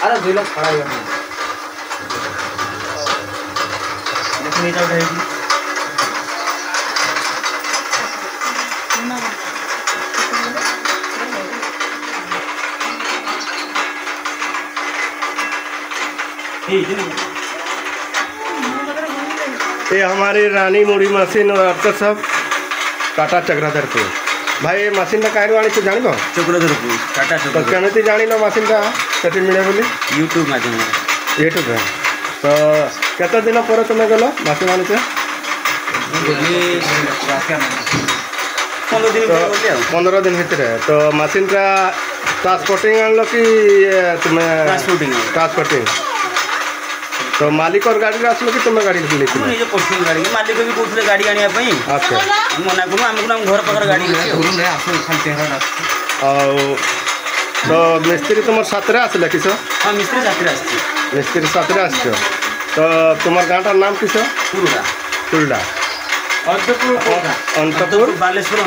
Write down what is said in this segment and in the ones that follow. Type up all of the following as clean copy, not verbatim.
अरे 2 लाख खड़ा है लेकिन ये उठाएगी ये हमारी रानी मुड़ी मशीन और आपका सब टाटा चक्रधरपुर भाई मशीन का कहीं आनी जान चक्रधरपुर टाटा तो केमी जान मशीन का से मिले बोली यूट्यूब माध्यम यूट्यूब तो केते दिन पर तुम्हें गल मशीन आनी 15 दिन भितर तो मशीन का ट्रांसपोर्टिंग आन कि तुम्हें ट्रांसपोर्टिंग तो मालिक और गाड़ी आसलो कि तुम्हें गाड़ी ले गाड़ी मालिक भी कहते गाड़ी आने अच्छा मना करूँ आम घर पाखे गाड़ी तो मिस्त्री तुम सातरे आसले किस हाँ मिस्त्री सातरे मिस्त्री सातरे आस तो तुम गाँटार नाम किस कुलडा अंतपुर बालेश्वर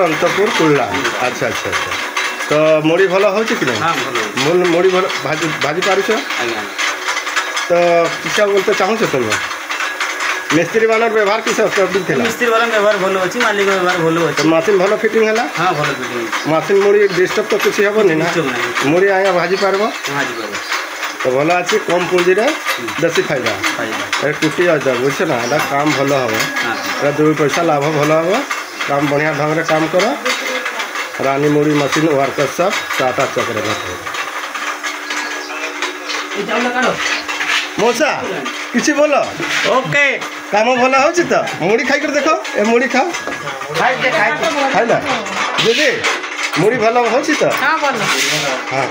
अंतपुर कुलडा अच्छा अच्छा अच्छा तो मुड़ी भल हो मुड़ी भल भाजी पार तो किसा बोलते चाहूँ तुम्हें मिस्त्री मान व्यवहार किस मिस्त्री वाला व्यवहार भल अच्छी मालिक व्यवहार भल अच्छे मशीन भल फिटिंग है हाँ भल फिटिंग मशीन मुड़ी डिस्टर्ब तो किसी हेनी ना मुड़ी आया भाजी पार तो भल अच्छी कम पुंजी बेसी फायदा कुटी बुझे ना एटा काम भल हम 2 पैसा लाभ भल हम काम बढ़िया ढंग से काम कर रानी मुड़ी मशीन वर्कशॉप टाटा चक्रधरपुर मौसा किसी बोल ओके काम भल हो मुड़ी खाई कर देखो ए मुड़ी खाओ खाइला दीदी मुड़ी भल हो हाँ हाँ